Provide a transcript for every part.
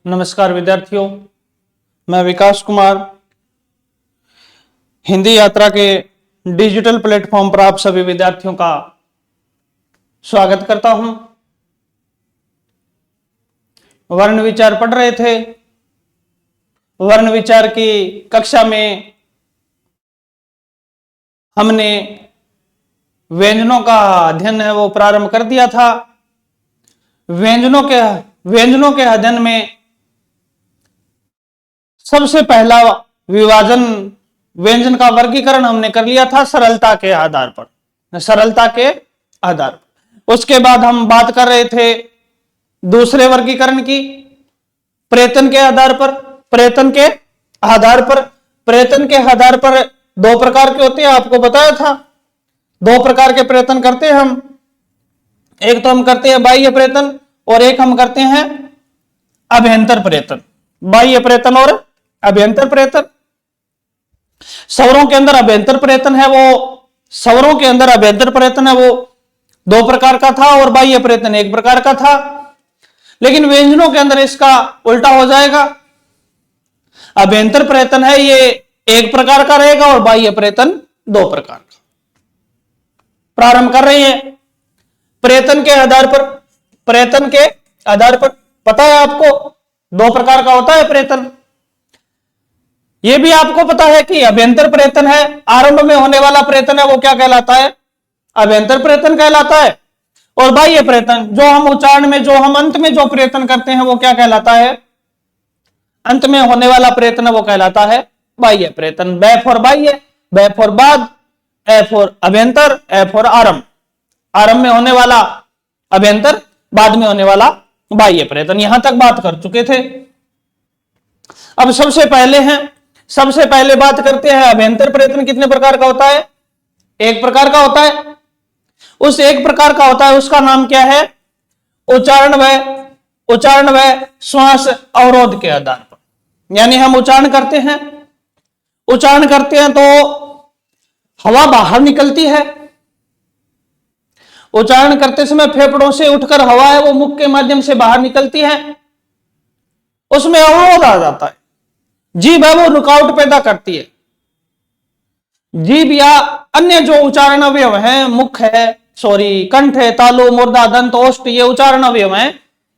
नमस्कार विद्यार्थियों, मैं विकास कुमार हिंदी यात्रा के डिजिटल प्लेटफॉर्म पर आप सभी विद्यार्थियों का स्वागत करता हूं। वर्ण विचार पढ़ रहे थे। वर्ण विचार की कक्षा में हमने व्यंजनों का अध्ययन है वो प्रारंभ कर दिया था। व्यंजनों के अध्ययन में सबसे पहला विभाजन व्यंजन का वर्गीकरण हमने कर लिया था सरलता के आधार पर। उसके बाद हम बात कर रहे थे दूसरे वर्गीकरण की प्रयत्न के आधार पर। प्रयत्न के आधार पर दो प्रकार के होते हैं, आपको बताया था। दो प्रकार के प्रयत्न करते हैं हम। एक तो हम करते हैं बाह्य प्रयत्न और एक हम करते हैं अभ्यंतर प्रयत्न। बाह्य प्रयत्न और अभ्यंतर प्रयत्न। स्वरों के अंदर अभ्यंतर प्रयत्न है वो दो प्रकार का था और बाह्य प्रयत्न एक प्रकार का था। लेकिन व्यंजनों के अंदर इसका उल्टा हो जाएगा। अभ्यंतर प्रयत्न है ये एक प्रकार का रहेगा और बाह्य प्रयत्न दो प्रकार का। प्रारंभ कर रहे हैं प्रयत्न के आधार पर। पता है आपको दो प्रकार का होता है प्रयत्न। यह भी आपको पता है कि अभ्यंतर प्रयत्न है, आरंभ में होने वाला प्रयत्न है वो क्या कहलाता है? अभ्यंतर प्रयत्न कहलाता है। और बाह्य प्रयत्न जो हम उच्चारण में, जो हम अंत में जो प्रयत्न करते हैं वो क्या कहलाता है? अंत में होने वाला प्रयत्न वो कहलाता है बाह्य प्रयत्न। ब फॉर बाह्य, ब फॉर बाद, ए फॉर अभ्यंतर, ए फॉर आरंभ। आरंभ में होने वाला अभ्यंतर, बाद में होने वाला बाह्य प्रयत्न। यहां तक बात कर चुके थे। अब सबसे पहले बात करते हैं अभ्यंतर प्रयत्न कितने प्रकार का होता है? एक प्रकार का होता है। उस एक प्रकार का होता है उसका नाम क्या है? उच्चारण व श्वास अवरोध के आधार पर। यानी हम उच्चारण करते हैं तो हवा बाहर निकलती है। उच्चारण करते समय फेफड़ों से उठकर हवा है वो मुख के माध्यम से बाहर निकलती है, उसमें अवरोध आ जाता है। जीभ है वो रुकावट पैदा करती है। जीभ या अन्य जो उच्चारण अवयव है, मुख है, कंठ है, तालु, मुर्दा, दंत, ओष्ठ, ये उच्चारण अवयव है,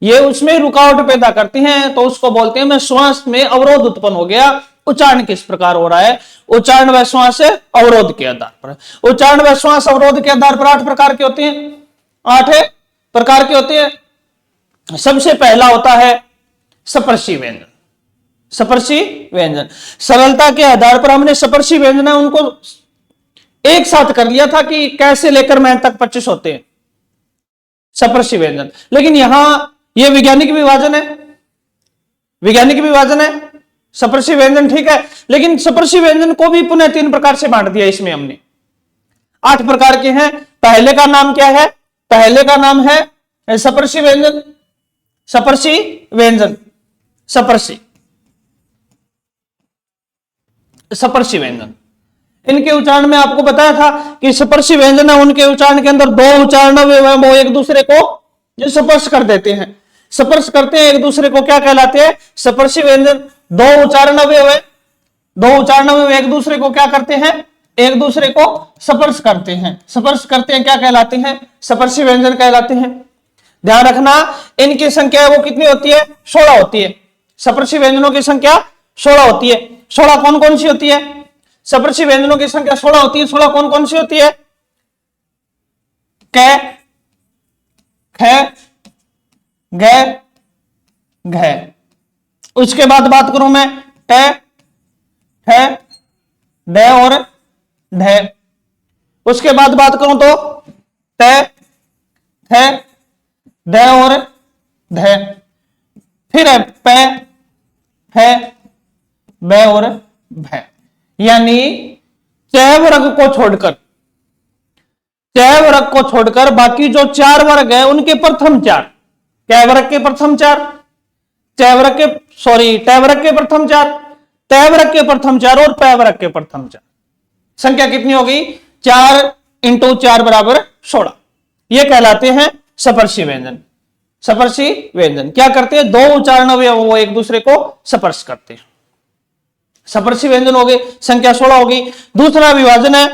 ये उसमें रुकावट पैदा करती हैं, तो उसको बोलते हैं मैं श्वास में अवरोध उत्पन्न हो गया। उच्चारण किस प्रकार हो रहा है? उच्चारण व श्वास अवरोध के आधार पर। उच्चारण व श्वास अवरोध के आधार पर 8 प्रकार के होते हैं। 8 प्रकार के होते हैं। सबसे पहला होता है सपर्शी व्यंजन। सपर्शी व्यंजन सरलता के आधार पर हमने सपर्शी व्यंजन उनको एक साथ कर लिया था कि कैसे लेकर मैं तक 25 होते हैं सपर्शी व्यंजन। लेकिन यहां यह वैज्ञानिक विभाजन है। सपर्शी व्यंजन ठीक है, लेकिन सपर्शी व्यंजन को भी पुनः 3 प्रकार से बांट दिया। इसमें हमने 8 प्रकार के हैं। पहले का नाम क्या है? पहले का नाम है सपर्शी व्यंजन। सपर्शी व्यंजन इनके उच्चारण में आपको बताया था कि सपर्शी व्यंजन है, उनके उच्चारण के अंदर दो उच्चारण वो एक दूसरे को जो स्पर्श कर देते हैं, स्पर्श करते हैं एक दूसरे को, क्या कहलाते हैं? सपर्शी व्यंजन। दो उच्चारण अवयव एक दूसरे को क्या करते हैं? एक दूसरे को स्पर्श करते हैं, क्या कहलाते हैं? सपर्शी व्यंजन कहलाते हैं। ध्यान रखना इनकी संख्या वो कितनी होती है? 16 होती है। सपर्शी व्यंजनों की संख्या 16 होती है। 16 कौन कौन सी होती है? सपर्शी व्यंजनों की संख्या 16 होती है। 16 कौन कौन सी होती है? क, ख, ग, घ। उसके बाद बात करूं मैं ट, ठ, ड और ढ। उसके बाद बात करूं तो त, थ, द और ध। फिर है प, फ, ब और भ। यानी चय वर्ग को छोड़कर बाकी जो 4 वर्ग है उनके प्रथम 4, ट वर्ग के प्रथम 4, ट वर्ग के प्रथम 4, त वर्ग के प्रथम 4 और प वर्ग के प्रथम 4, संख्या कितनी होगी? 4 × 4 = 16। ये कहलाते हैं सपर्शी व्यंजन। स्पर्शी व्यंजन क्या करते हैं, दो उच्चारण अवयव वो एक दूसरे को स्पर्श करते हैं। स्पर्शी व्यंजन हो गए, संख्या 16 होगी। दूसरा विभाजन है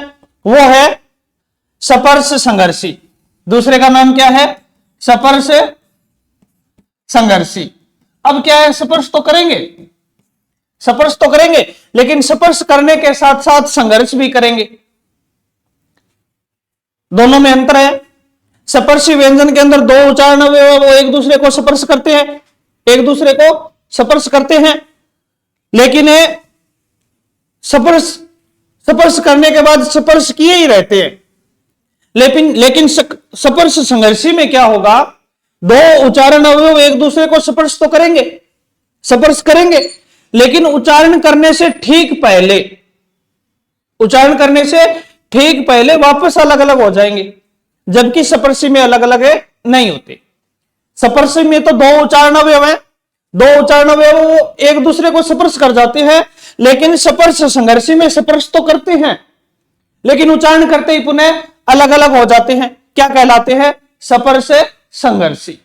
वो है स्पर्श संघर्षी। दूसरे का नाम क्या है, स्पर्श संघर्षी। अब क्या है, स्पर्श तो करेंगे, स्पर्श तो करेंगे, लेकिन स्पर्श करने के साथ साथ संघर्ष भी करेंगे। दोनों में अंतर है। स्पर्शी व्यंजन के अंदर दो उच्चारण अवयव वो एक दूसरे को स्पर्श करते हैं, एक दूसरे को स्पर्श करते हैं, लेकिन स्पर्श करने के बाद स्पर्श किए ही रहते हैं। लेकिन स्पर्श संघर्षी में क्या होगा, दो उच्चारण अवयव एक दूसरे को स्पर्श तो करेंगे, स्पर्श करेंगे, लेकिन उच्चारण करने से ठीक पहले, उच्चारण करने से ठीक पहले वापस अलग अलग हो जाएंगे, जबकि स्पर्शी में अलग अलग नहीं होते। स्पर्शी में तो दो उच्चारण अवयव है, दो उच्चारण अवयव वो एक दूसरे को स्पर्श कर जाते हैं, लेकिन स्पर्श संघर्षी में स्पर्श तो करते हैं, लेकिन उच्चारण करते ही पुनः अलग अलग हो जाते हैं। क्या कहलाते हैं, स्पर्श संघर्षी।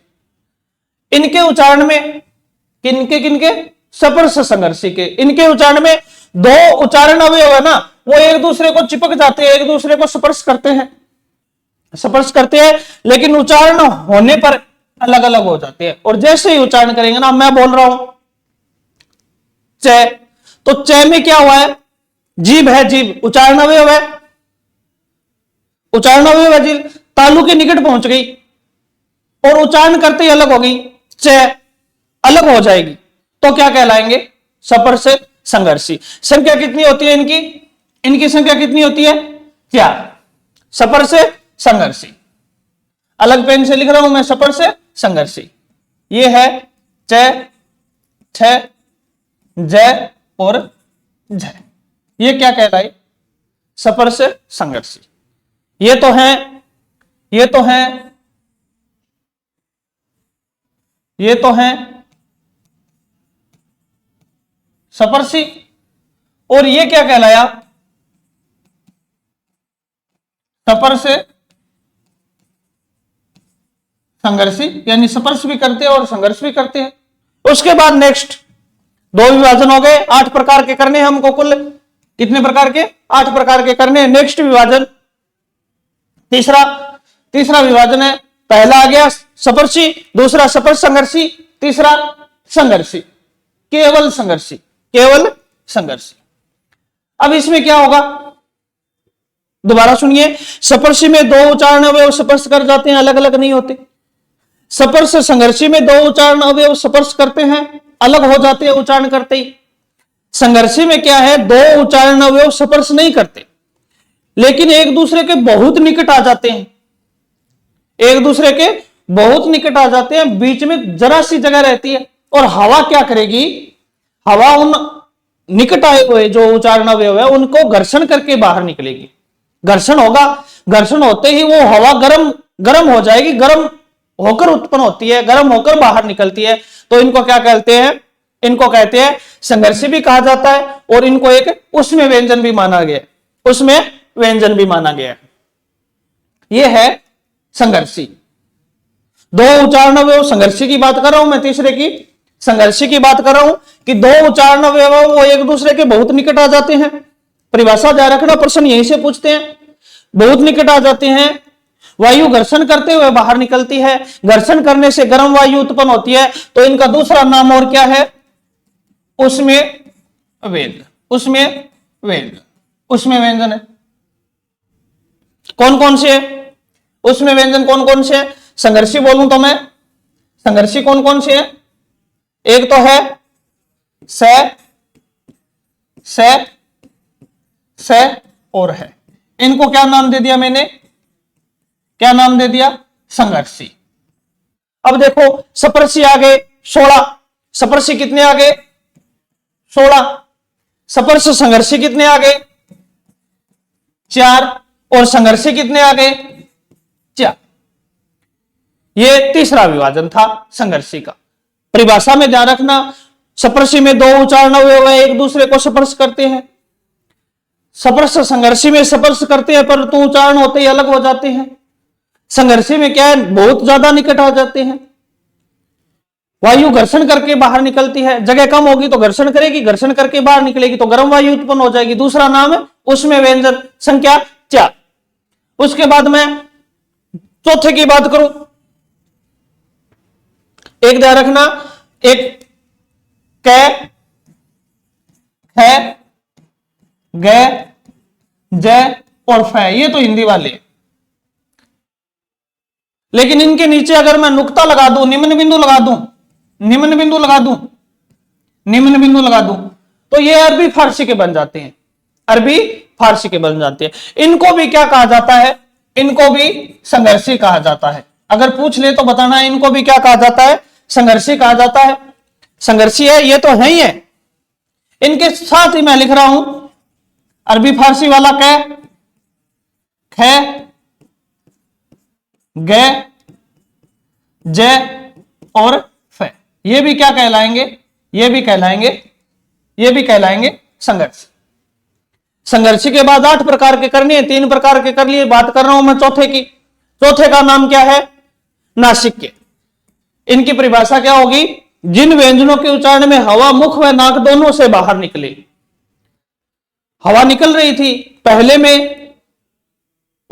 इनके उच्चारण में किनके किनके, स्पर्श संघर्षी के, इनके उच्चारण में दो उच्चारण अवयव है ना, वो एक दूसरे को चिपक जाते हैं, एक दूसरे को स्पर्श करते हैं, स्पर्श करते हैं, लेकिन उच्चारण होने पर अलग अलग हो जाते हैं। और जैसे ही उच्चारण करेंगे ना, मैं बोल रहा हूं च, तो च में क्या हुआ है, जीभ है, जीभ उच्चारण अवयव है, उच्चारण अवयव है जीभ, तालु के निकट पहुंच गई और उच्चारण करते ही अलग हो गई, च अलग हो जाएगी, तो क्या कहलाएंगे, स्पर्श संघर्षी। संख्या कितनी होती है इनकी, इनकी संख्या कितनी होती है, 4। स्पर्श संघर्षी, अलग पेन से लिख रहा हूं मैं, स्पर्श संघर्षी। ये है च, छ, ज और झ, ये क्या कहलाए, स्पर्श संघर्षी। ये तो है, ये तो है, ये तो है स्पर्शी, और ये क्या कहलाया, स्पर्श संघर्षी, यानी स्पर्श भी करते हैं और संघर्ष भी करते हैं। उसके बाद नेक्स्ट दो विभाजन हो गए, 8 प्रकार के करने हमको, कुल कितने प्रकार के, 8 प्रकार के करने। नेक्स्ट विभाजन तीसरा विभाजन है, पहला आ गया स्पर्शी, दूसरा स्पर्श संघर्षी, तीसरा संघर्षी, केवल संघर्षी, केवल संघर्षी। अब इसमें क्या होगा, दोबारा सुनिए, स्पर्शी में दो उच्चारण अवयव स्पर्श कर जाते हैं, अलग अलग नहीं होते। स्पर्श संघर्षी में दो उच्चारण अवयव स्पर्श करते हैं, अलग हो जाते हैं उच्चारण करते ही। संघर्षी में क्या है, दो उच्चारण अवयव स्पर्श नहीं करते, लेकिन एक दूसरे के बहुत निकट आ जाते हैं, एक दूसरे के बहुत निकट आ जाते हैं, बीच में जरा सी जगह रहती है, और हवा क्या करेगी, हवा उन निकट आए हुए जो उच्चारण अवयव है उनको घर्षण करके बाहर निकलेगी। घर्षण होगा, घर्षण होते ही वो हवा गर्म हो जाएगी, गर्म होकर उत्पन्न होती है, गर्म होकर बाहर निकलती है, तो इनको क्या कहते हैं, इनको कहते हैं संघर्षी भी कहा जाता है, और इनको एक उसमें व्यंजन भी माना गया, उसमें व्यंजन भी माना गया। यह है संघर्षी। दो उच्चारण अवयव, संघर्षी की बात कर रहा हूं मैं, तीसरे की संघर्षी की बात कर रहा हूं कि दो उच्चारण अवयव वो एक दूसरे के बहुत निकट आ जाते हैं। परिभाषा ध्यान रखना, प्रश्न यहीं से पूछते हैं, बहुत निकट आ जाते हैं, वायु घर्षण करते हुए बाहर निकलती है, घर्षण करने से गर्म वायु उत्पन्न होती है, तो इनका दूसरा नाम और क्या है, उसमें वेद, उसमें वेद, उसमें व्यंजन है। कौन कौन से है उसमें व्यंजन, कौन कौन से है, संघर्षी बोलूं तो मैं, संघर्षी कौन कौन से है, एक तो है से और है, इनको क्या नाम दे दिया मैंने, क्या नाम दे दिया, संघर्षी। अब देखो स्पर्शी आ गए 16, स्पर्शी कितने आ गए 16, स्पर्श संघर्षी कितने आ गए 4, और संघर्षी कितने आ गए 4। ये तीसरा विभाजन था संघर्षी का। परिभाषा में ध्यान रखना, स्पर्शी में दो उच्चारण अवयव एक दूसरे को स्पर्श करते हैं, स्पर्श संघर्षी में स्पर्श करते हैं परंतु उच्चारण होते ही अलग हो जाते हैं। संघर्षी में क्या है, बहुत ज्यादा निकट आ जाते हैं, वायु घर्षण करके बाहर निकलती है, जगह कम होगी तो घर्षण करेगी, घर्षण करके बाहर निकलेगी तो गर्म वायु उत्पन्न हो जाएगी, दूसरा नाम है उसमें व्यंजन संख्या 4। उसके बाद मैं चौथे की बात करूं, एक ध्यान रखना, एक कै, है, गे, जय और फै, ये तो हिंदी वाले। लेकिन इनके नीचे अगर मैं नुक्ता लगा दूं, निम्न बिंदु लगा दूं, निम्न बिंदु लगा दूं, निम्न बिंदु लगा दूं, तो ये अरबी फारसी के बन जाते हैं, अरबी फारसी के बन जाते हैं। इनको भी क्या कहा जाता है, इनको भी संघर्षी कहा जाता है। अगर पूछ ले तो बताना है, इनको भी क्या कहा जाता है, संघर्षी कहा जाता है। संघर्षी है, ये तो है ही है। इनके साथ ही मैं लिख रहा हूं अरबी फारसी वाला कै, खे, गे, जय और फै, ये भी क्या कहलाएंगे, ये भी कहलाएंगे, ये भी कहलाएंगे संघर्ष। संघर्षी के बाद 8 प्रकार के करनी है, 3 प्रकार के कर लिए, बात कर रहा हूं मैं चौथे की। चौथे का नाम क्या है, नासिक्य। इनकी परिभाषा क्या होगी, जिन व्यंजनों के उच्चारण में हवा मुख व नाक दोनों से बाहर निकले। हवा निकल रही थी, पहले में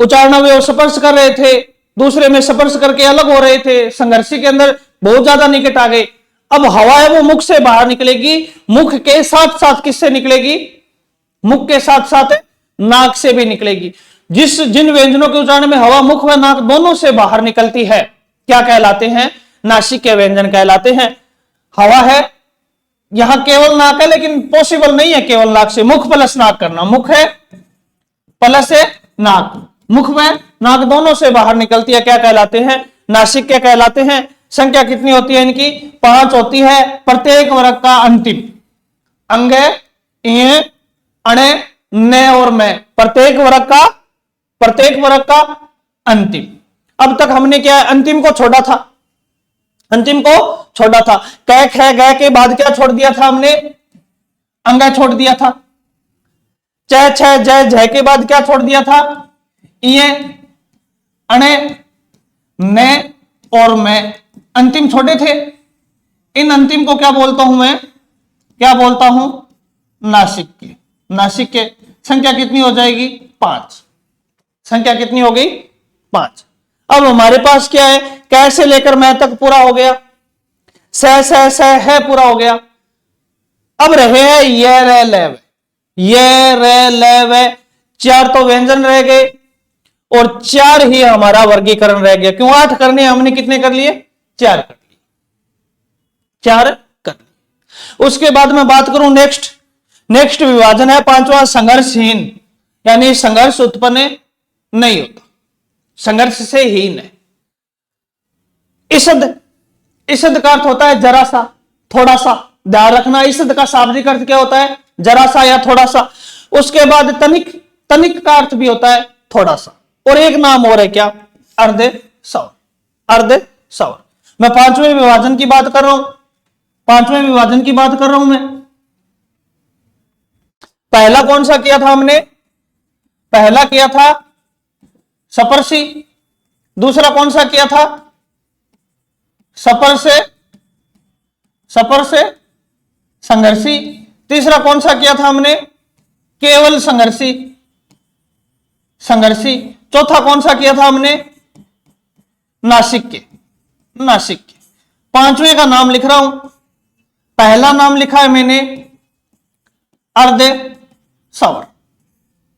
उच्चारण वे स्पर्श कर रहे थे, दूसरे में स्पर्श करके अलग हो रहे थे, संघर्षी के अंदर बहुत ज्यादा निकट आ गए। अब हवा है वो मुख से बाहर निकलेगी, मुख के साथ साथ किससे निकलेगी, मुख के साथ साथ नाक से भी निकलेगी। जिन व्यंजनों के उच्चारण में हवा मुख व नाक दोनों से बाहर निकलती है, क्या कहलाते हैं, नासिक्य व्यंजन कहलाते हैं। हवा है, यहां केवल नाक है, लेकिन पॉसिबल नहीं है केवल नाक से, मुख प्लस नाक करना, मुख है प्लस है नाक, मुख में नाक दोनों से बाहर निकलती है, क्या कहलाते हैं, नासिक्य कहलाते हैं। संख्या कितनी होती है इनकी, 5 होती है। प्रत्येक वर्ग का अंतिम अंग इये, अणे, ने और मैं, प्रत्येक वर्ग का अंतिम। अब तक हमने क्या अंतिम को छोड़ा था, अंतिम को छोड़ा था। कै, खे, गै के बाद क्या छोड़ दिया था हमने, अंग छोड़ दिया था। च, छ, जय, जय के बाद क्या छोड़ दिया था, इये, अणे, ने और मैं, अंतिम छोड़े थे। इन अंतिम को क्या बोलता हूं मैं, क्या बोलता हूं, नासिक्य। नासिक्य संख्या कितनी हो जाएगी, 5। संख्या कितनी हो गई, 5। अब हमारे पास क्या है, कै से लेकर मैं तक पूरा हो गया, स है पूरा हो गया। अब रहे हैं ये रे ले, ये रे ले, 4 तो व्यंजन रह गए और 4 ही हमारा वर्गीकरण रह गया। क्यों 8 करने, हमने कितने कर लिए, 4 कर लिए, 4 कर लिए। उसके बाद मैं बात करूं नेक्स्ट विभाजन है 5वां, संघर्षहीन, यानी संघर्ष उत्पन्न नहीं होता, संघर्ष से हीन है। इसद का अर्थ होता है जरा सा, थोड़ा सा, ध्यान रखना। इसद का शाब्दिक अर्थ क्या होता है, जरा सा या थोड़ा सा। उसके बाद तनिक का अर्थ भी होता है थोड़ा सा, और एक नाम और है क्या, अर्ध सवर, अर्ध सवर। मैं 5वें विभाजन की बात कर रहा हूं, 5वें विभाजन की बात कर रहा हूं मैं। पहला कौन सा किया था हमने, पहला किया था सपर्शी, दूसरा कौन सा किया था, सपर से संघर्षी, तीसरा कौन सा किया था हमने, केवल संघर्षी, चौथा कौन सा किया था हमने, नासिक्य। 5वें का नाम लिख रहा हूं, पहला नाम लिखा है मैंने अर्ध सवर,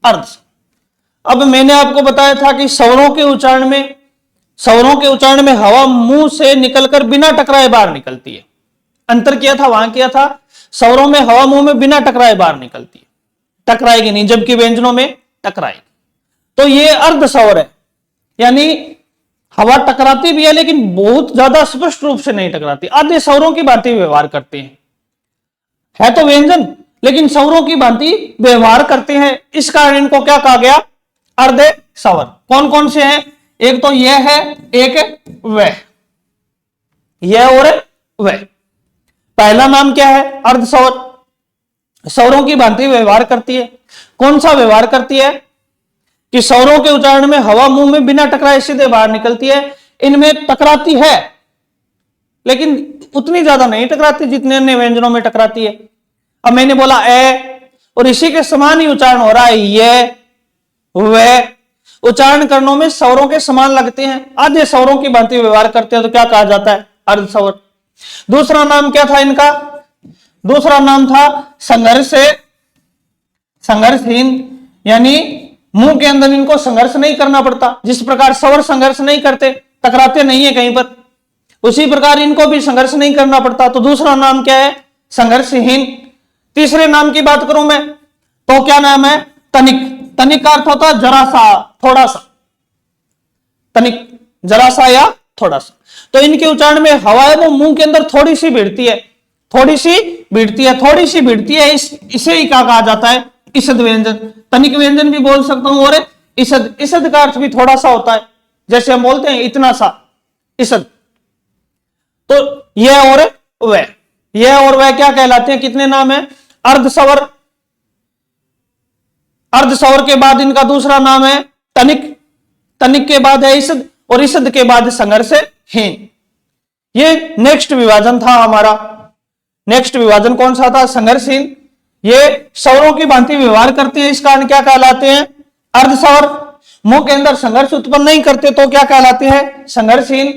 अर्ध। अब मैंने आपको बताया था कि स्वरों के उच्चारण में हवा मुंह से निकलकर बिना टकराए बाहर निकलती है। अंतर किया था, वहां किया था, स्वरों में हवा मुंह में बिना टकराए बाहर निकलती है, टकराएगी नहीं, जबकि व्यंजनों में टकराएगी। तो ये अर्ध स्वर है, यानी हवा टकराती भी है लेकिन बहुत ज्यादा स्पष्ट रूप से नहीं टकराती, आधे स्वरों की भांति व्यवहार करते हैं। है तो व्यंजन लेकिन स्वरों की भांति व्यवहार करते हैं, इस कारण इनको क्या कहा गया, अर्ध स्वर। कौन कौन से हैं, एक तो यह है, एक वह, यह और वह। पहला नाम क्या है, अर्ध स्वर, स्वरों की भांति व्यवहार करती है। कौन सा व्यवहार करती है कि स्वरों के उच्चारण में हवा मुंह में बिना टकराए सीधे बाहर निकलती है, इनमें टकराती है लेकिन उतनी ज्यादा नहीं टकराती जितने अन्य व्यंजनों में टकराती है। अब मैंने बोला ए, और इसी के समान ही उच्चारण हो रहा है ये, वे। उच्चारण करनों में स्वरों के समान लगते हैं, आधे स्वरों की भांति व्यवहार करते हैं, तो क्या कहा जाता है? अर्ध स्वर। दूसरा नाम क्या था इनका? दूसरा नाम था संघर्ष, संघर्षहीन, यानी मुंह के अंदर इनको संघर्ष नहीं करना पड़ता। जिस प्रकार स्वर संघर्ष नहीं करते, टकराते नहीं है कहीं पर, उसी प्रकार इनको भी संघर्ष नहीं करना पड़ता। तो दूसरा नाम क्या है? संघर्षहीन। तीसरे नाम की बात करूं मैं तो क्या नाम है? तनिक। तनिक का अर्थ होता है जरा सा, थोड़ा सा। तनिक जरा सा या थोड़ा सा। तो इनके उच्चारण में हवा है वो मुंह के अंदर थोड़ी सी भिड़ती है, थोड़ी सी भिड़ती है, थोड़ी सी भिड़ती है। इसे ही क्या कहा जाता है? ईषद व्यंजन। तनिक व्यंजन भी बोल सकता हूं, और ईषद, ईषद का अर्थ भी थोड़ा सा होता है, जैसे हम बोलते हैं इतना सा, ईषद। तो यह और वह, यह और वह क्या कहलाते हैं? कितने नाम है? अर्धस्वर। अर्धस्वर के बाद इनका दूसरा नाम है तनिक। तनिक के बाद है ईषद, और ईषद के बाद संघर्षहीन। ये नेक्स्ट विभाजन था हमारा। नेक्स्ट विभाजन कौन सा था? संघर्षहीन। ये स्वरों की भांति व्यवहार करते हैं, इस कारण क्या कहलाते हैं? अर्धस्वर। मुंह के अंदर संघर्ष उत्पन्न नहीं करते तो क्या कहलाते हैं? संघर्षहीन।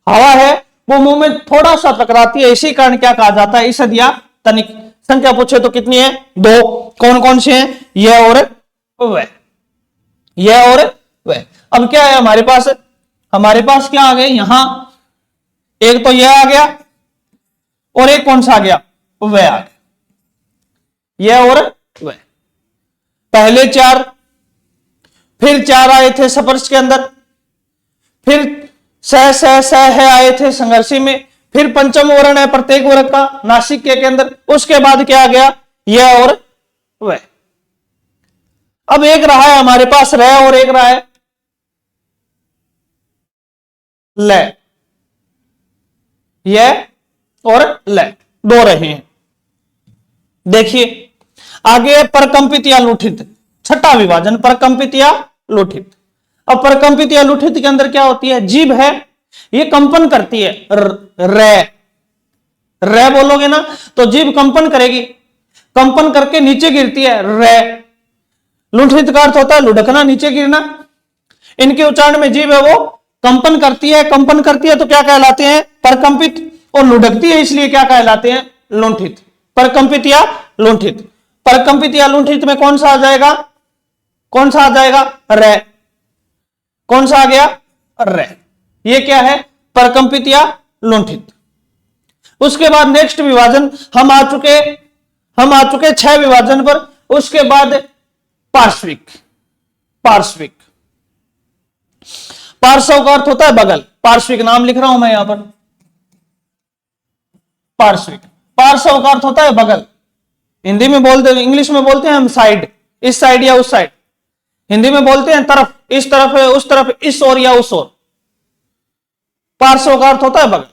हवा है वो मुंह में थोड़ा सा टकराती है, इसी कारण क्या कहा जाता है? ईषद या तनिक। संख्या पूछे तो कितनी है? 2। कौन कौन से हैं? यह और वह, यह और वह। अब क्या है हमारे पास? हमारे पास क्या आ गए यहां? एक तो यह आ गया, और एक कौन सा आ गया? वह आ गया। यह और वह। पहले 4, फिर 4 आए थे स्पर्श के अंदर, फिर स है आए थे संघर्षी में, फिर पंचम वर्ण है प्रत्येक वर्ग का नासिक के अंदर। उसके बाद क्या आ गया? यह और वह। अब एक रहा है हमारे पास र, और एक रहा है ल। यह और ल, 2 रहे हैं। देखिए आगे परकंपित या लुठित, छठा विभाजन, परकंपित या लुठित। अब परकंपित या लुठित के अंदर क्या होती है? जीभ है, ये कंपन करती है। रे बोलोगे ना तो जीभ कंपन करेगी, कंपन करके नीचे गिरती है, रे। लुठित का अर्थ होता है लुढ़कना, नीचे गिरना। इनके उच्चारण में जीभ है वो कंपन करती है, कंपन करती है तो क्या कहलाते हैं? परकंपित। और लुढ़कती है इसलिए क्या कहलाते हैं? लुंठित। परकंपित या लुंठित। परकंपित या लुंठित में कौन सा आ जाएगा? कौन सा आ जाएगा? रे। कौन सा आ गया? रे। ये क्या है? परकंपित या लुंठित। उसके बाद नेक्स्ट विभाजन हम आ चुके 6 विभाजन पर। उसके बाद पार्श्विक। पार्श्विक, पार्श्व का अर्थ होता है बगल। पार्श्विक नाम लिख रहा हूं मैं यहां पर। पार्श्विक, पार्श्व का अर्थ होता है बगल। हिंदी में बोलते, इंग्लिश में बोलते हैं हम साइड, इस साइड या उस साइड। हिंदी में बोलते हैं तरफ, इस तरफ है, उस तरफ, इस ओर या उस ओर। पार्श्व का अर्थ होता है बगल।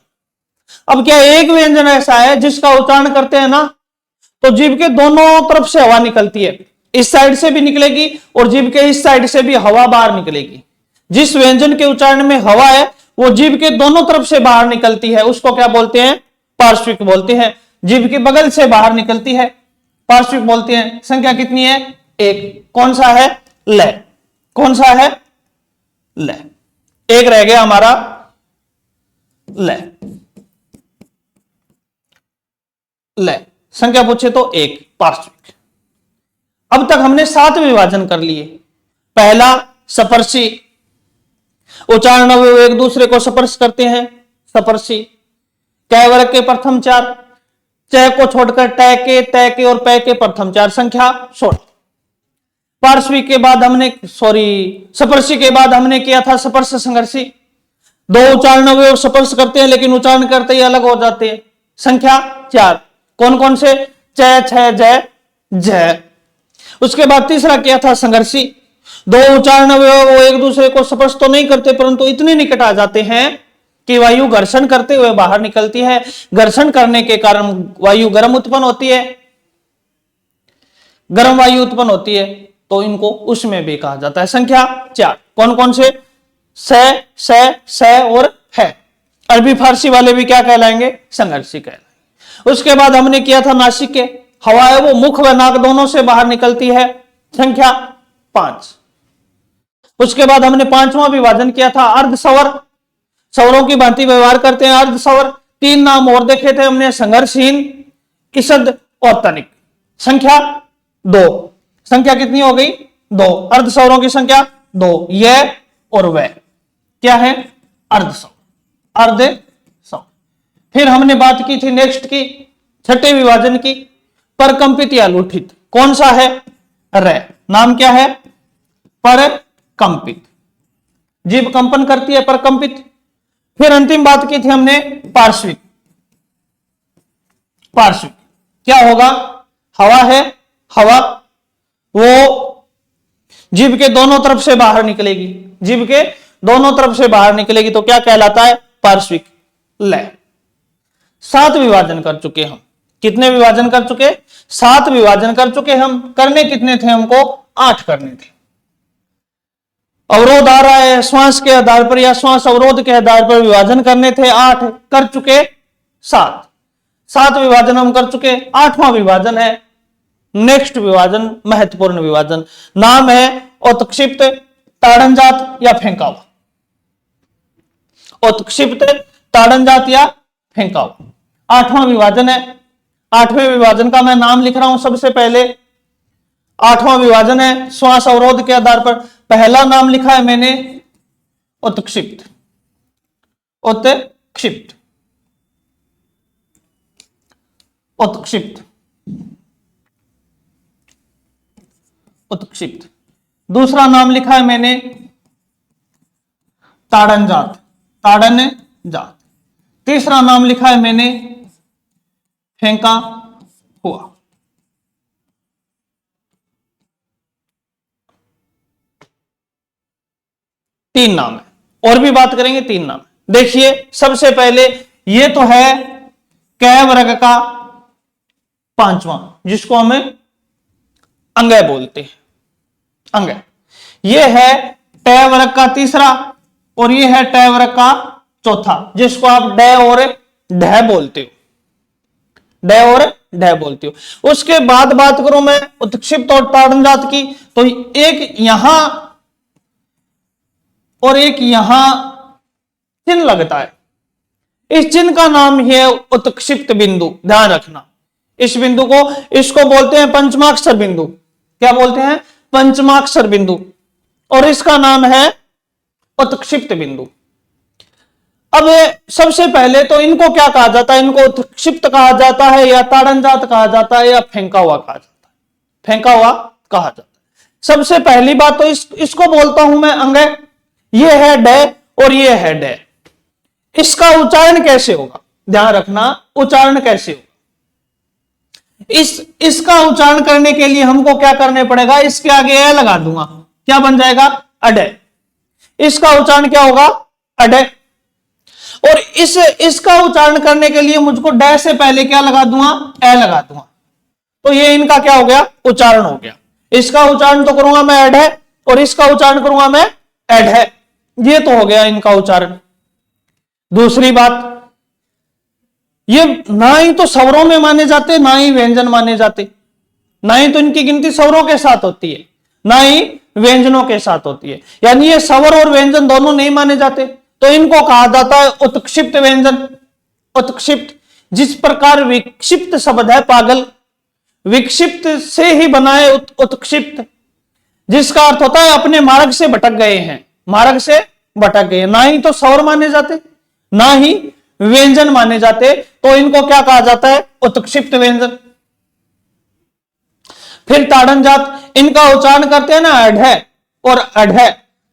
अब क्या एक व्यंजन ऐसा है जिसका उच्चारण करते हैं ना तो जीभ के दोनों तरफ से हवा निकलती है, इस साइड से भी निकलेगी और जीभ के इस साइड से भी हवा बाहर निकलेगी। जिस व्यंजन के उच्चारण में हवा है वो जीभ के दोनों तरफ से बाहर निकलती है, उसको क्या बोलते हैं? पार्श्विक बोलते हैं। जीभ के बगल से बाहर निकलती है, पार्श्विक बोलते हैं। संख्या कितनी है? 1। कौन सा है? ल। कौन सा है? ल। एक रह गया हमारा ल। ल संख्या पूछे तो 1, पार्श्विक। अब तक हमने 7 विभाजन कर लिए। पहला स्पर्शी, उच्चारण अवयव एक दूसरे को स्पर्श करते हैं, स्पर्शी। कै वर्ग के प्रथम 4, च को छोड़कर ट के और पै के प्रथम 4, संख्या 16। पार्श्विक के बाद हमने स्पर्शी के बाद हमने किया था स्पर्श संघर्षी। 2 उच्चारण अवयव स्पर्श करते हैं लेकिन उच्चारण करते ही अलग हो जाते हैं, संख्या 4। कौन कौन से? च, छ, जय, जय। उसके बाद तीसरा किया था संघर्षी। 2 उच्चारण अवयव वो एक दूसरे को स्पर्श तो नहीं करते परंतु इतने निकट आ जाते हैं कि वायु घर्षण करते हुए बाहर निकलती है। घर्षण करने के कारण वायु गर्म उत्पन्न होती है, गर्म वायु उत्पन्न होती है, तो इनको उसमें भी कहा जाता है। संख्या 4। कौन कौन से? स और है। अरबी फारसी वाले भी क्या कहलाएंगे? संघर्षी कहलाएंगे। उसके बाद हमने किया था नासिक के, हवा है वो मुख व नाक दोनों से बाहर निकलती है, संख्या 5। उसके बाद हमने 5वां विभाजन किया था अर्धस्वर, स्वरों की भांति व्यवहार करते हैं अर्धस्वर। 3 नाम और देखे थे हमने, संघर्षहीन, किसद और तनिक, संख्या 2। संख्या कितनी हो गई? 2। अर्धस्वरों की संख्या 2, यह और वह क्या है? अर्धस्वर, अर्धस्वर। फिर हमने बात की थी नेक्स्ट की, छठे विभाजन की, परकंपित या लुठित। कौन सा है? रे। नाम क्या है? परकंपित, जीभ कंपन करती है, परकंपित। फिर अंतिम बात की थी हमने पार्श्विक। पार्श्विक क्या होगा? हवा है, हवा वो जीभ के दोनों तरफ से बाहर निकलेगी, जीभ के दोनों तरफ से बाहर निकलेगी तो क्या कहलाता है? पार्श्विक लय। 7 विभाजन कर चुके हम। कितने विभाजन कर चुके? 7 विभाजन कर चुके हम। करने कितने थे हमको? 8 करने थे। अवरोध आ रहा है, श्वास के आधार पर या श्वास अवरोध के आधार पर विभाजन करने थे, 8 कर चुके, 7 विभाजन हम कर चुके। 8वां विभाजन है नेक्स्ट विभाजन, महत्वपूर्ण विभाजन। नाम है उत्क्षिप्त, ताड़नजात या फेंका हुआ। उत्क्षिप्त, ताड़नजात या फेंका हुआ 8वां विभाजन है। 8वें विभाजन का मैं नाम लिख रहा हूं सबसे पहले। 8वां विभाजन है श्वास अवरोध के आधार पर। पहला नाम लिखा है मैंने उत्क्षिप्त, उत्क्षिप्त, उत्क्षिप्त, उत्क्षिप्त। दूसरा नाम लिखा है मैंने ताड़नजात, ताड़नजात। तीसरा नाम लिखा है मैंने फेंका हुआ। तीन नाम है, और भी बात करेंगे। 3 नाम देखिए। सबसे पहले ये तो है कै वर्ग का 5वां, जिसको हमें अंगय बोलते हैं, अंगय। ये है टै वर्ग का 3रा और ये है टै वर्ग का 4था, जिसको आप डै और ढह बोलते हो, डै और ढह बोलते हो। उसके बाद बात करूं मैं उत्क्षिप्त और ताड़नजात की, तो एक यहां और एक यहां चिन्ह लगता है। इस चिन्ह का नाम है उत्क्षिप्त बिंदु, ध्यान रखना। इस बिंदु को, इसको बोलते हैं पंचमाक्षर बिंदु। क्या बोलते हैं? पंचमाक्षर बिंदु। और इसका नाम है उत्क्षिप्त बिंदु। अब सबसे पहले तो इनको क्या कहा जाता है? इनको उत्क्षिप्त कहा जाता है या ताड़नजात कहा जाता है या फेंका हुआ कहा जाता है? फेंका हुआ कहा जाता है। सबसे पहली बात तो इसको बोलता हूं मैं अंगय। ये है डे और ये है डे। इसका उच्चारण कैसे होगा? ध्यान रखना, उच्चारण कैसे होगा। इसका उच्चारण करने के लिए हमको क्या करने पड़ेगा? इसके आगे ए लगा दूंगा, क्या बन जाएगा? अडे। इसका उच्चारण क्या होगा? अडे। और इसका उच्चारण करने के लिए मुझको डे से पहले क्या लगा दूंगा? ए लगा दूंगा। तो ये इनका क्या हो गया? उच्चारण हो गया। इसका उच्चारण तो करूंगा मैं अडे और इसका उच्चारण करूंगा मैं एडे। ये तो हो गया इनका उच्चारण। दूसरी बात, ये ना ही तो स्वरों में माने जाते, ना ही व्यंजन माने जाते। ना ही तो इनकी गिनती स्वरों के साथ होती है, ना ही व्यंजनों के साथ होती है। यानी ये स्वर और व्यंजन दोनों नहीं माने जाते। तो इनको कहा जाता है उत्क्षिप्त व्यंजन, उत्क्षिप्त। जिस प्रकार विक्षिप्त शब्द है पागल, विक्षिप्त से ही बना है उत्क्षिप्त, जिसका अर्थ होता है अपने मार्ग से भटक गए हैं, मार्ग से भटक गए। ना ही तो स्वर माने जाते, ना ही व्यंजन माने जाते। तो इनको क्या कहा जाता है? उत्क्षिप्त व्यंजन। फिर ताड़नजात, इनका उच्चारण करते हैं ना अढ़ और अढ़।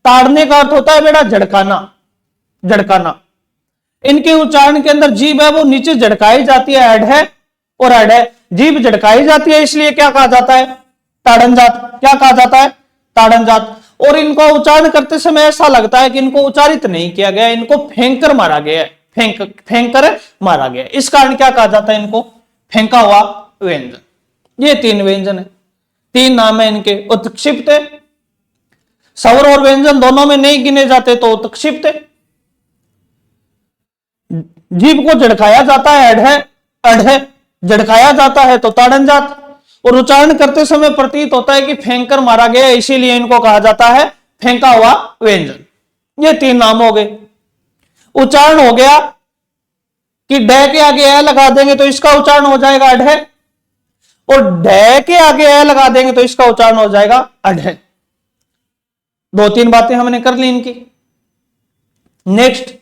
ताड़ने का अर्थ होता है बेटा झड़काना, झड़काना। इनके उच्चारण के अंदर जीभ है वो नीचे झड़काई जाती है, अढ़ और अढ़। जीभ झड़काई जाती है, इसलिए क्या कहा जाता है? ताड़नजात। क्या कहा जाता है? ताड़नजात। और इनको उच्चारण करते समय ऐसा लगता है कि इनको उच्चारित नहीं किया गया, इनको फेंक कर मारा गया है, फेंक कर मारा गया। इस कारण क्या कहा जाता है? इनको फेंका हुआ व्यंजन। ये 3 व्यंजन है, 3 नाम है इनके। उत्क्षिप्त, स्वर और व्यंजन दोनों में नहीं गिने जाते तो उत्क्षिप्त। जीभ को झड़काया जाता है अढ़ अढ़, झड़काया जाता है तो ताड़नजात, और उच्चारण करते समय प्रतीत होता है कि फेंक कर मारा गया, इसीलिए इनको कहा जाता है फेंका हुआ व्यंजन। ये 3 नाम हो गए। उच्चारण हो गया कि ड के आगे ए लगा देंगे तो इसका उच्चारण हो जाएगा अढ़, और ड के आगे ए लगा देंगे तो इसका उच्चारण हो जाएगा अढ़। 2-3 बातें हमने कर ली इनकी। नेक्स्ट,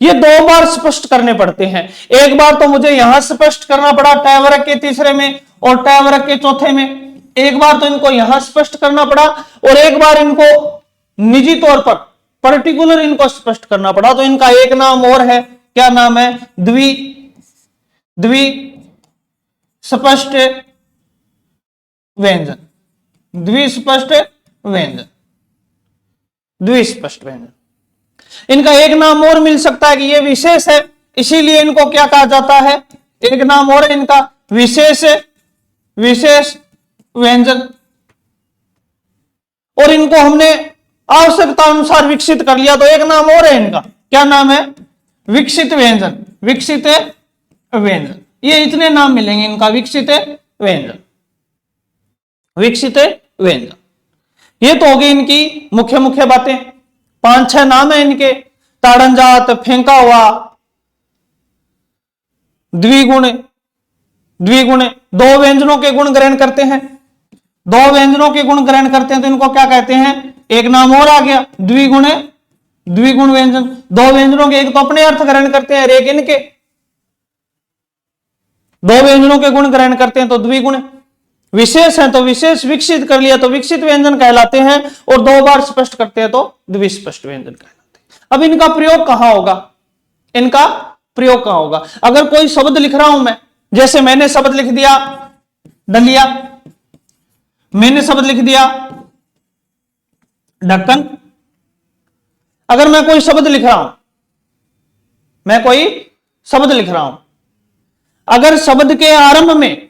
ये 2 बार स्पष्ट करने पड़ते हैं। एक बार तो मुझे यहां स्पष्ट करना पड़ा ट वर्ग के तीसरे में और ट वर्ग के चौथे में, एक बार तो इनको यहां स्पष्ट करना पड़ा और एक बार इनको निजी तौर पर पर्टिकुलर इनको स्पष्ट करना पड़ा। तो इनका एक नाम और है, क्या नाम है? द्वि स्पष्ट व्यंजन। द्विस्पष्ट व्यंजन, द्विस्पष्ट व्यंजन। इनका एक नाम और मिल सकता है कि ये विशेष है, इसीलिए इनको क्या कहा जाता है? एक नाम और इनका विशेष व्यंजन। और इनको हमने आवश्यकता अनुसार विकसित कर लिया तो एक नाम और है इनका, क्या नाम है? विकसित व्यंजन। विकसित व्यंजन, ये इतने नाम मिलेंगे इनका, विकसित व्यंजन, विकसित व्यंजन। ये तो हो गई इनकी मुख्य मुख्य बातें। 5-6 नाम है इनके, ताड़नजात, फेंका हुआ, द्विगुण, द्विगुण। 2 व्यंजनों के गुण ग्रहण करते हैं, 2 व्यंजनों के गुण ग्रहण करते हैं तो इनको क्या कहते हैं? एक नाम और आ गया, द्विगुण, द्विगुण व्यंजन। 2 व्यंजनों के एक तो अपने अर्थ ग्रहण करते हैं, एक इनके 2 व्यंजनों के गुण ग्रहण करते हैं तो द्विगुण। विशेष है तो विशेष, विकसित कर लिया तो विकसित व्यंजन कहलाते हैं, और 2 बार स्पष्ट करते हैं तो द्विस्पष्ट व्यंजन कहलाते हैं। अब इनका प्रयोग कहां होगा? इनका प्रयोग कहां होगा? अगर कोई शब्द लिख रहा हूं मैं, जैसे मैंने शब्द लिख दिया डलिया, मैंने शब्द लिख दिया ढक्कन। अगर मैं कोई शब्द लिख रहा हूं, मैं कोई शब्द लिख रहा हूं, अगर शब्द के आरंभ में,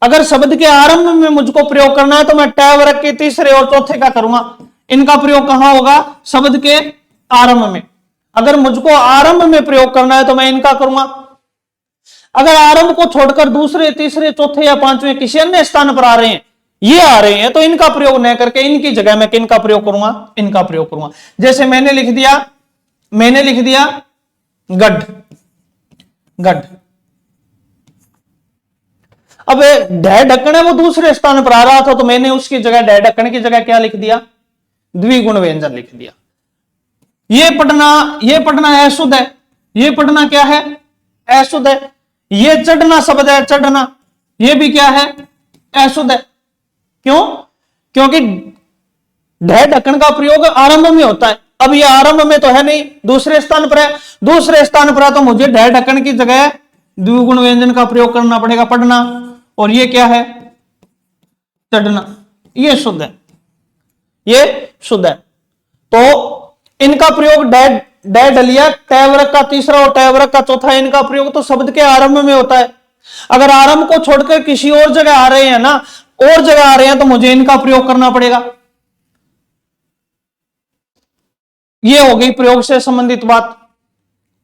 अगर शब्द के आरंभ में मुझको प्रयोग करना है तो मैं ट वर्ग के तीसरे और चौथे का करूंगा। इनका प्रयोग कहां होगा? शब्द के आरंभ में। अगर मुझको आरंभ में प्रयोग करना है तो मैं इनका करूंगा। अगर आरंभ को छोड़कर दूसरे, तीसरे, चौथे या 5वें किसी अन्य स्थान पर आ रहे हैं, ये आ रहे हैं, तो इनका प्रयोग न करके इनकी जगह मैं किनका प्रयोग करूंगा? इनका प्रयोग करूंगा। जैसे मैंने लिख दिया गढ़, गढ़। अब ढह ढक्कन है वो दूसरे स्थान पर आ रहा था तो मैंने उसकी जगह ढह ढक्कन की जगह क्या लिख दिया? द्विगुण व्यंजन लिख दिया। ये पढ़ना अशुद्ध है, ये पढ़ना क्या है? अशुद्ध है। ये चढ़ना शब्द है, चढ़ना, ये भी क्या है? अशुद्ध है। क्यों? क्योंकि ढह ढक्कन का प्रयोग आरंभ में होता है। अब ये आरंभ में तो है नहीं, दूसरे स्थान पर है। दूसरे स्थान पर है तो मुझे ढह ढक्कन की जगह द्विगुण व्यंजन का प्रयोग करना पड़ेगा, पढ़ना। और ये क्या है? चढ़ना। ये शुद्ध है, ये शुद्ध है। तो इनका प्रयोग डै डलिया, ट वर्ग का तीसरा और ट वर्ग का चौथा, इनका प्रयोग तो शब्द के आरंभ में होता है। अगर आरंभ को छोड़कर किसी और जगह आ रहे हैं ना, और जगह आ रहे हैं तो मुझे इनका प्रयोग करना पड़ेगा। ये हो गई प्रयोग से संबंधित बात।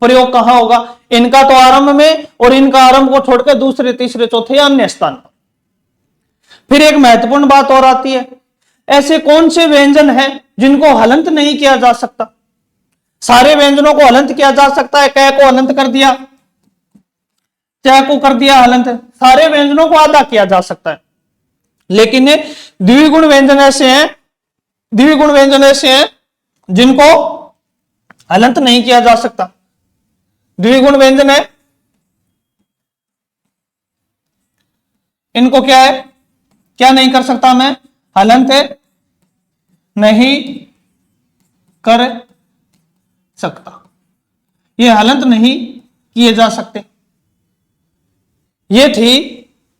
प्रयोग कहां होगा? इनका तो आरंभ में, और इनका आरंभ को छोड़कर दूसरे, तीसरे, चौथे या अन्य स्थान पर। फिर एक महत्वपूर्ण बात और आती है, ऐसे कौन से व्यंजन हैं जिनको हलंत नहीं किया जा सकता? सारे व्यंजनों को हलंत किया जा सकता है। क को हलंत कर दिया, च को कर दिया हलंत, सारे व्यंजनों को आधा किया जा सकता है। लेकिन द्विगुण व्यंजन ऐसे हैं, द्विगुण व्यंजन ऐसे हैं जिनको हलंत नहीं किया जा सकता। द्विगुण व्यंजन है, इनको क्या है? क्या नहीं कर सकता मैं? हलंत नहीं कर सकता। ये हलंत नहीं किए जा सकते। ये थी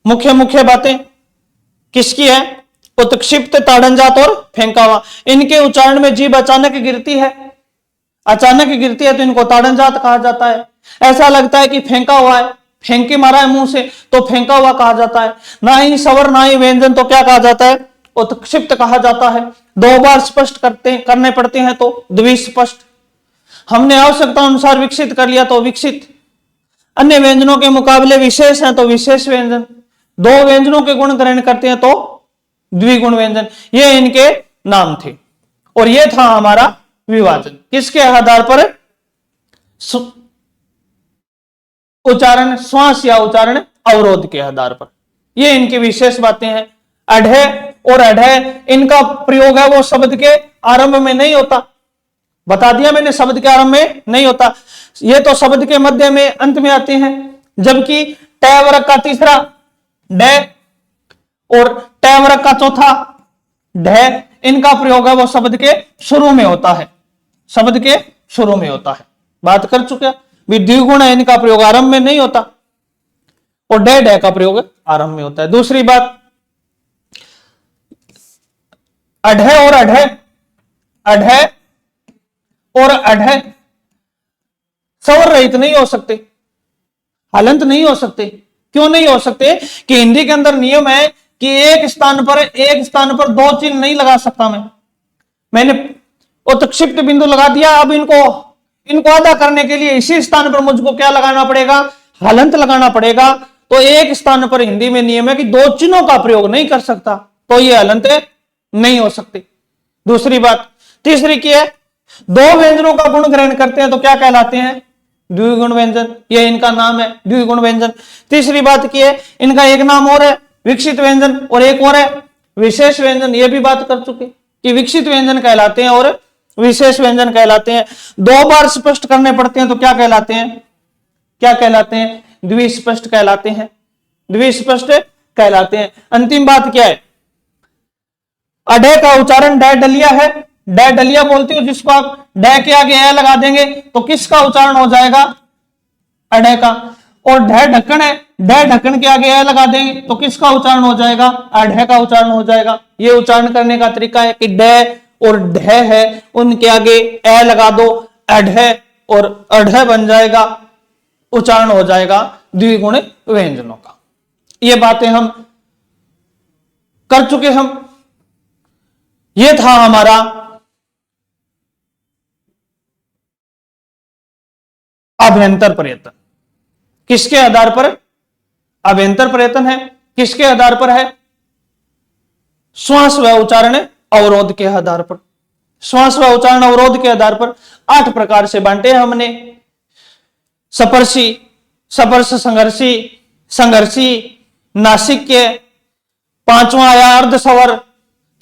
मुख्य मुख्य बातें। किसकी है? उत्क्षिप्त, ताड़नजात और फेंका हुआ। इनके उच्चारण में जीभ अचानक गिरती है, अचानक गिरती है तो इनको ताड़नजात कहा जाता है। ऐसा लगता है कि फेंका हुआ है, फेंके मारा है मुंह से, तो फेंका हुआ कहा जाता है। ना ही स्वर ना ही व्यंजन तो क्या कहा जाता है? उत्क्षिप्त कहा जाता है। 2 बार स्पष्ट करने पड़ते हैं तो द्विस्पष्ट। हमने आवश्यकता अनुसार विकसित कर लिया तो विकसित, अन्य व्यंजनों के मुकाबले विशेष हैं तो विशेष व्यंजन, दो व्यंजनों के गुण ग्रहण करते हैं तो द्विगुण व्यंजन। ये इनके नाम थे। और ये था हमारा विभाजन, किसके आधार पर? उच्चारण श्वास या उच्चारण अवरोध के आधार पर। ये इनकी विशेष बातें हैं। अढ़े और अढ़े, इनका प्रयोग है वो शब्द के आरंभ में नहीं होता, बता दिया मैंने, शब्द के आरंभ में नहीं होता। ये तो शब्द के मध्य में, अंत में आते हैं। जबकि ट वर्ग का तीसरा डे और ट वर्ग का चौथा ढे, इनका प्रयोग है वो शब्द के शुरू में होता है, शब्द के शुरू में होता है। बात कर चुके, द्विगुण है, इनका प्रयोग आरंभ में नहीं होता और डे डे का प्रयोग आरंभ में होता है। दूसरी बात, अढ़े और अढ़े, अढ़े और अढ़े स्वर रहित नहीं हो सकते, हलंत नहीं हो सकते। क्यों नहीं हो सकते? कि हिंदी के अंदर नियम है कि एक स्थान पर दो चिन्ह नहीं लगा सकता मैंने उत्क्षिप्त बिंदु लगा दिया, अब इनको अदा करने के लिए इसी स्थान पर मुझको क्या लगाना पड़ेगा? हलंत लगाना पड़ेगा। तो एक स्थान पर हिंदी में नियम है कि दो चिन्हों का प्रयोग नहीं कर सकता, तो ये हलंत नहीं हो सकते। दूसरी बात, तीसरी की है, दो व्यंजनों का गुण ग्रहण करते हैं तो क्या कहलाते हैं? द्विगुण व्यंजन। ये इनका नाम है, द्विगुण व्यंजन। तीसरी बात की है, इनका एक नाम और है विकसित व्यंजन और एक और है विशेष व्यंजन। ये भी बात कर चुके कि विकसित व्यंजन कहलाते हैं और विशेष व्यंजन कहलाते हैं। दो बार स्पष्ट करने पड़ते हैं तो क्या कहलाते हैं? क्या कहलाते हैं? द्विस्पष्ट कहलाते हैं, द्विस्पष्ट कहलाते हैं। अंतिम बात क्या है? अढ़े का उच्चारण डै डलिया है, डै डलिया बोलते हो जिसको आप डै के आगे ए लगा देंगे तो किसका उच्चारण हो जाएगा? अढ़े का। और ढै ढक्कन है, ढै ढक्कन के आगे ए लगा देंगे तो किसका उच्चारण हो जाएगा? अढ़े का उच्चारण हो जाएगा। ये उच्चारण करने का तरीका है कि डै और ढे है, उनके आगे ए लगा दो, अढ़े और अढ़े बन जाएगा, उच्चारण हो जाएगा द्विगुण व्यंजनों का। ये बातें हम कर चुके हम। ये था हमारा अभ्यंतर प्रयत्न। किसके आधार पर अभ्यंतर प्रयत्न है? किसके आधार पर है? श्वास व उच्चारण अवरोध के आधार पर। श्वास व उच्चारण अवरोध के आधार पर 8 प्रकार से बांटे हमने। सपर्शी, सपर्श संघर्षी, संघर्षी, नासिक्य, 5वां आया अर्धस्वर,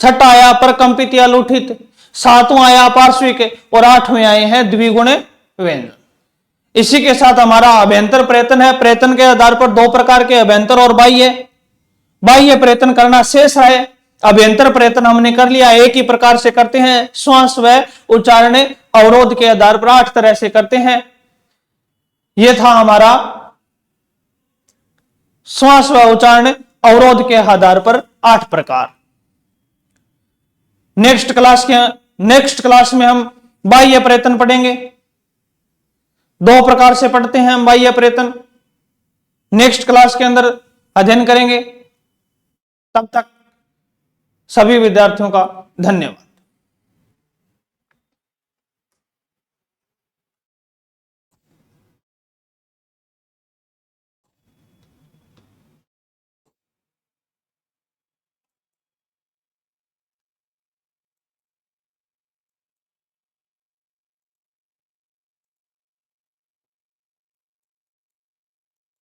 6ठा आया परकंपित या लुठित, 7वां आया पार्श्विक और 8वें आए हैं द्विगुण व्यंजन। इसी के साथ हमारा अभ्यंतर प्रयत्न है। प्रयत्न के आधार पर 2 प्रकार के, अभ्यंतर और बाह्य। बाह्य प्रयत्न करना शेष है। अभ्यंतर प्रयत्न हमने कर लिया, एक ही प्रकार से करते हैं। श्वास व उच्चारण अवरोध के आधार पर 8 तरह से करते हैं। यह था हमारा श्वास व उच्चारण अवरोध के आधार पर 8 प्रकार। नेक्स्ट क्लास में हम बाह्य प्रयत्न पढ़ेंगे। 2 प्रकार से पढ़ते हैं हम बाह्य प्रयत्न। नेक्स्ट क्लास के अंदर अध्ययन करेंगे। तब तक सभी विद्यार्थियों का धन्यवाद।